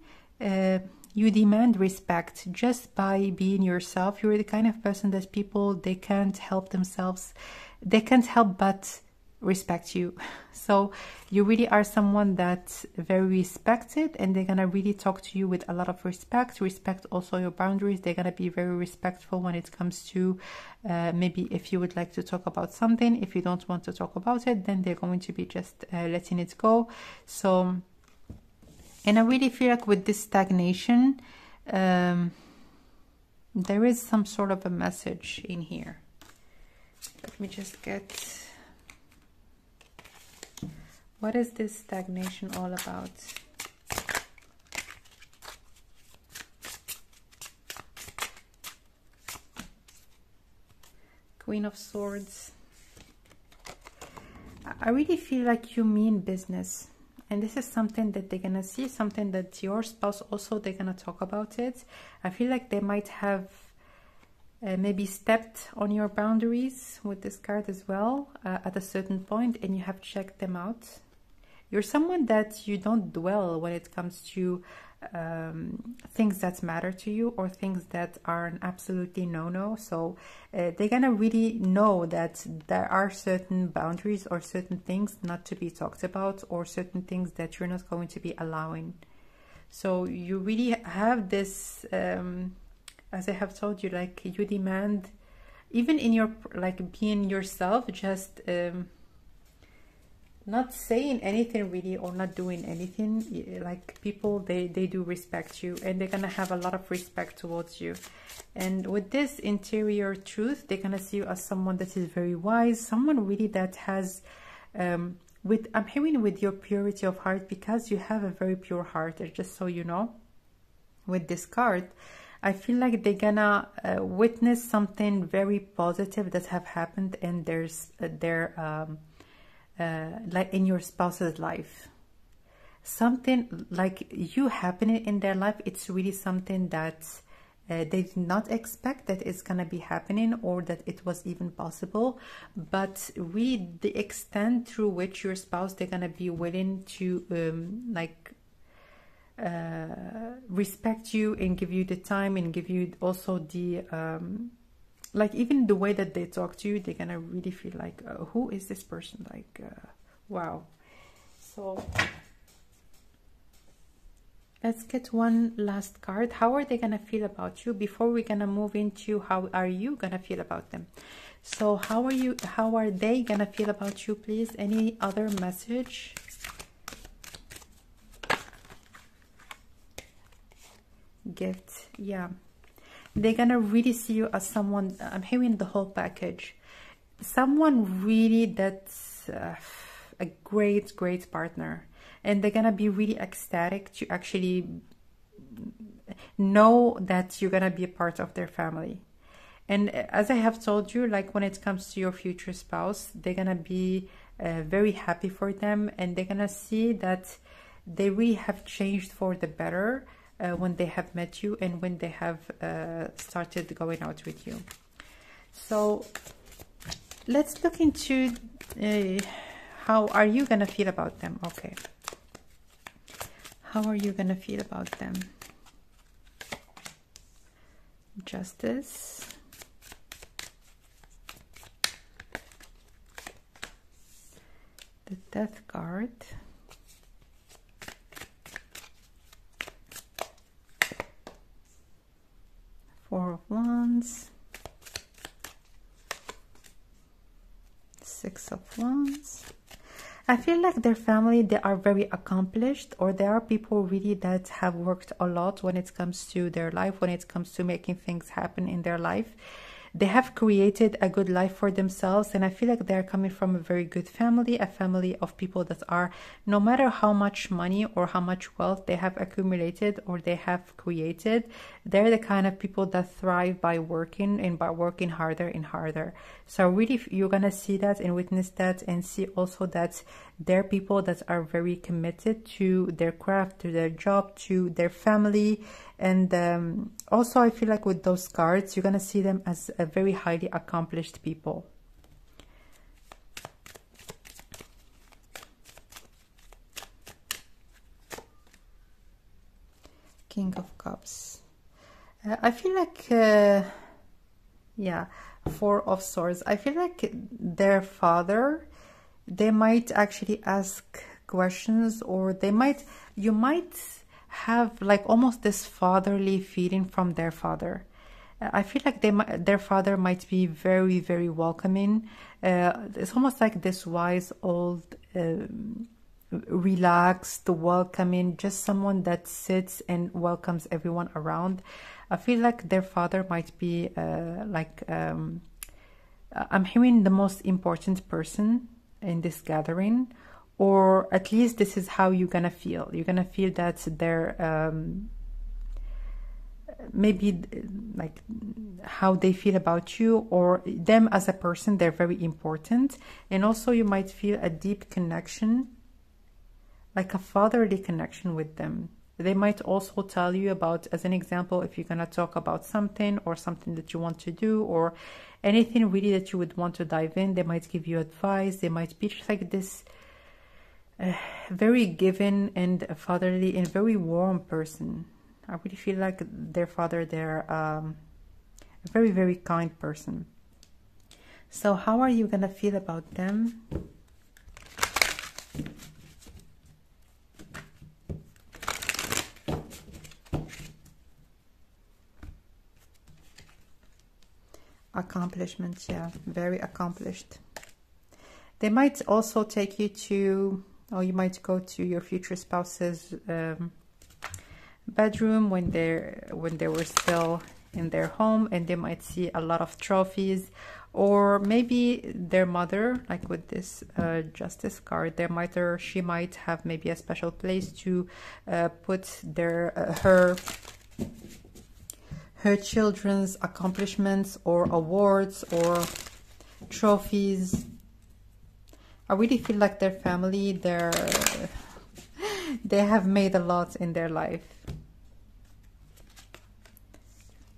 you demand respect just by being yourself. You're the kind of person that people, they can't help themselves, they can't help but respect you. So you really are someone that's very respected, and they're gonna really talk to you with a lot of respect. Respect also your boundaries. They're gonna be very respectful when it comes to maybe if you would like to talk about something. If you don't want to talk about it, then they're going to be just letting it go. So, and I really feel like with this stagnation, there is some sort of a message in here. Let me just get... What is this stagnation all about? Queen of Swords. I really feel like you mean business. And this is something that they're gonna see, something that your spouse also, they're gonna talk about it. I feel like they might have maybe stepped on your boundaries with this card as well at a certain point, and you have checked them out. You're someone that you don't dwell when it comes to things that matter to you, or things that are an absolutely no-no. So they're gonna really know that there are certain boundaries or certain things not to be talked about, or certain things that you're not going to be allowing. So you really have this, as I have told you, like you demand, even in your, like being yourself, just not saying anything really, or not doing anything. Like people, they do respect you, and they're gonna have a lot of respect towards you. And with this interior truth, they're gonna see you as someone that is very wise, someone really that has with, I'm hearing with your purity of heart, because you have a very pure heart. Just so you know, with this card, I feel like they're gonna witness something very positive that have happened in like in your spouse's life. Something like you happening in their life, it's really something that they did not expect that it's gonna be happening, or that it was even possible. But really the extent through which your spouse, they're gonna be willing to respect you, and give you the time, and give you also the like even the way that they talk to you, they're gonna really feel like, who is this person? Like, wow. So let's get one last card. How are they gonna feel about you before we're gonna move into how are you gonna feel about them? So how are they gonna feel about you, please? Any other message? Gift, yeah. They're gonna really see you as someone, I'm hearing the whole package, someone really that's a great partner, and they're gonna be really ecstatic to actually know that you're gonna be a part of their family. And as I have told you, like when it comes to your future spouse, they're gonna be very happy for them, and they're gonna see that they really have changed for the better when they have met you, and when they have started going out with you. So let's look into how are you gonna feel about them. Okay, how are you gonna feel about them? Justice, the Death card, Four of Wands, Six of Wands. I feel like their family, they are very accomplished, or there are people really that have worked a lot when it comes to their life, when it comes to making things happen in their life. They have created a good life for themselves, and I feel like they're coming from a very good family, a family of people that are, no matter how much money or how much wealth they have accumulated or they have created, they're the kind of people that thrive by working, and by working harder and harder. So really, you're gonna see that and witness that, and see also that they're people that are very committed to their craft, to their job, to their family. And also I feel like with those cards, you're gonna see them as a very highly accomplished people. King of Cups. I feel like yeah, Four of Swords. I feel like their father, they might actually ask questions, or you might have like almost this fatherly feeling from their father. I feel like their father might be very, very welcoming. It's almost like this wise old, relaxed, welcoming, just someone that sits and welcomes everyone around. I feel like their father might be I'm hearing the most important person in this gathering, or at least this is how you're gonna feel. You're gonna feel that they're maybe like how they feel about you, or them as a person, they're very important. And also you might feel a deep connection, like a fatherly connection with them. They might also tell you about, as an example, if you're going to talk about something or something that you want to do, or anything really that you would want to dive in, they might give you advice. They might be just like this very giving and fatherly and very warm person. I really feel like their father, they're a very, very kind person. So how are you going to feel about them? Accomplishments, yeah, very accomplished. They might also take you to, or you might go to your future spouse's bedroom when they were still in their home, and they might see a lot of trophies, or maybe their mother, like with this justice card, their mother, she might have maybe a special place to put her children's accomplishments or awards or trophies. I really feel like their family, they have made a lot in their life.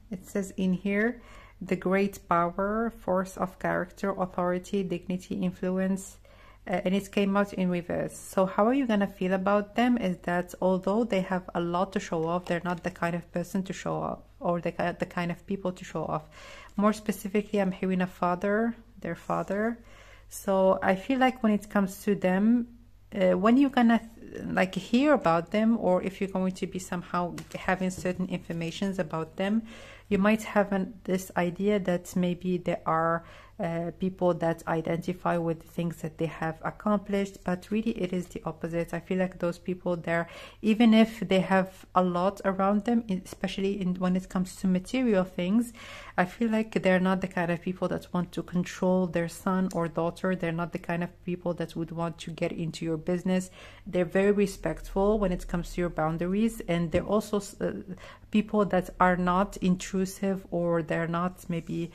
It says in here, the great power, force of character, authority, dignity, influence, and it came out in reverse. So how are you going to feel about them is that although they have a lot to show off, they're not the kind of person to show off, or the kind of people to show off. More specifically, I'm hearing a father, their father. So I feel like when it comes to them, when you're gonna like hear about them, or if you're going to be somehow having certain informations about them, you might have this idea that maybe there are people that identify with the things that they have accomplished, but really it is the opposite. I feel like those people there, even if they have a lot around them, especially when it comes to material things, I feel like they're not the kind of people that want to control their son or daughter. They're not the kind of people that would want to get into your business. They're very respectful when it comes to your boundaries, and they're also people that are not intrusive, or they're not maybe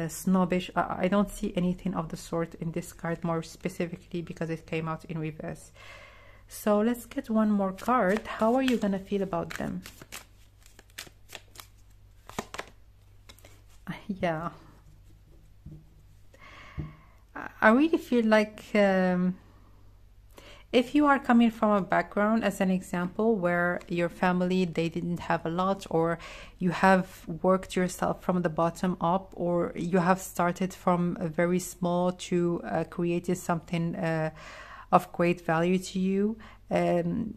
snobbish. I don't see anything of the sort in this card, more specifically because it came out in reverse. So let's get one more card. How are you gonna feel about them? Yeah, I really feel like if you are coming from a background, as an example, where your family, they didn't have a lot, or you have worked yourself from the bottom up, or you have started from a very small to created something of great value to you,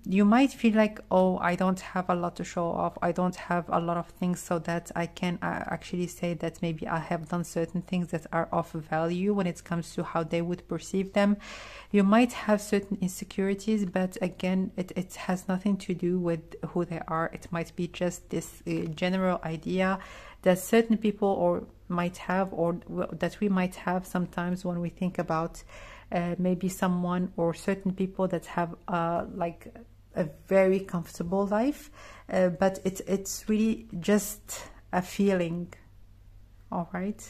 you might feel like, oh, I don't have a lot to show off. I don't have a lot of things so that I can actually say that maybe I have done certain things that are of value when it comes to how they would perceive them. You might have certain insecurities, but again, it has nothing to do with who they are. It might be just this general idea that certain people or might have, or that we might have sometimes when we think about maybe someone or certain people that have like a very comfortable life, but it's really just a feeling. All right,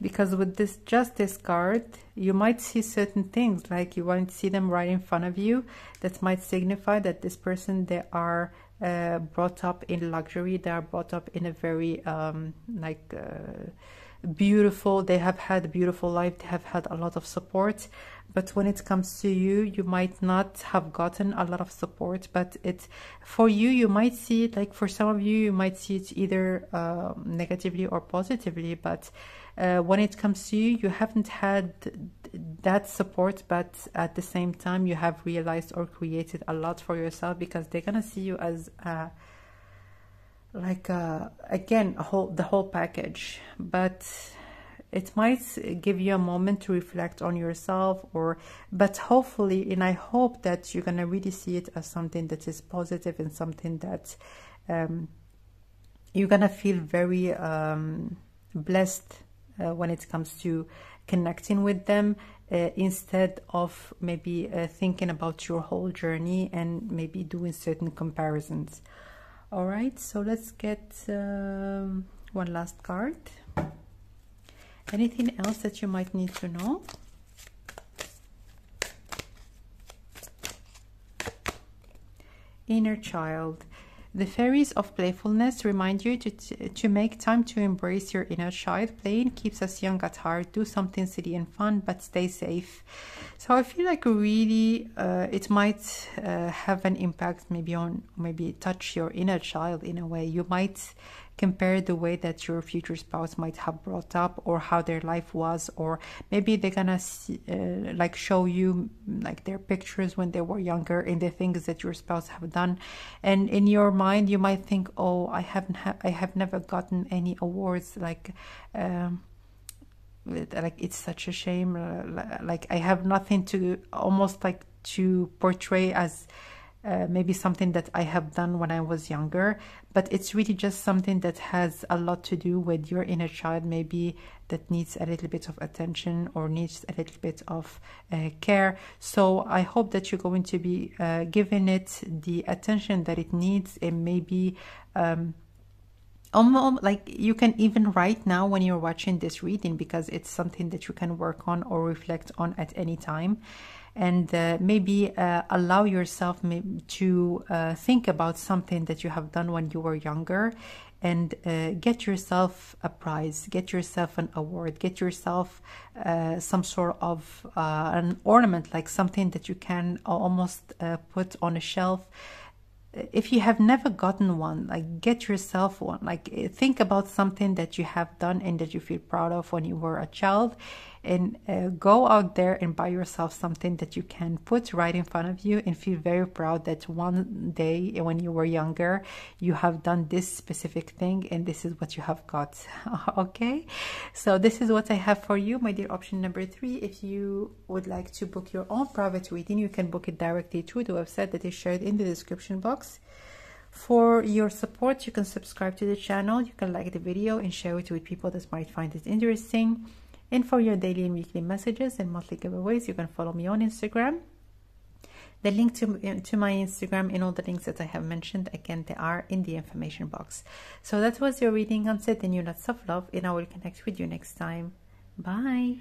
because with this justice card, you might see certain things, like you might see them right in front of you, that might signify that this person, they are brought up in luxury. They are brought up in a very beautiful, they have had a beautiful life, they have had a lot of support, but when it comes to you, you might not have gotten a lot of support. But it's for you, you might see it, like for some of you, you might see it either negatively or positively, but when it comes to you, you haven't had that support, but at the same time you have realized or created a lot for yourself, because they're gonna see you as like again the whole package. But it might give you a moment to reflect on yourself, or but hopefully, and I hope that you're gonna really see it as something that is positive and something that you're gonna feel very blessed when it comes to connecting with them, instead of maybe thinking about your whole journey and maybe doing certain comparisons. All right, so let's get one last card. Anything else that you might need to know? Inner child. The fairies of playfulness remind you to make time to embrace your inner child. Playing keeps us young at heart. Do something silly and fun, but stay safe. So I feel like really it might have an impact maybe on, maybe touch your inner child in a way. You might compare the way that your future spouse might have brought up, or how their life was, or maybe they're gonna see, like show you like their pictures when they were younger and the things that your spouse have done, and in your mind you might think, oh, I have never gotten any awards, like it's such a shame, like I have nothing to, almost like to portray as maybe something that I have done when I was younger. But it's really just something that has a lot to do with your inner child, maybe that needs a little bit of attention or needs a little bit of care. So I hope that you're going to be giving it the attention that it needs, and maybe almost like you can even write now when you're watching this reading, because it's something that you can work on or reflect on at any time. And maybe allow yourself to think about something that you have done when you were younger, and get yourself a prize, get yourself an award, get yourself some sort of an ornament, like something that you can almost put on a shelf. If you have never gotten one, like get yourself one. Like think about something that you have done and that you feel proud of when you were a child, and go out there and buy yourself something that you can put right in front of you and feel very proud that one day when you were younger you have done this specific thing and this is what you have got. Okay, so this is what I have for you, my dear option number 3. If you would like to book your own private reading, you can book it directly through the website that is shared in the description box. For your support, you can subscribe to the channel, you can like the video and share it with people that might find it interesting. And for your daily and weekly messages and monthly giveaways, you can follow me on Instagram. The link to my Instagram and all the links that I have mentioned, again, they are in the information box. So that was your reading on Set the New Lots of Love, and I will connect with you next time. Bye.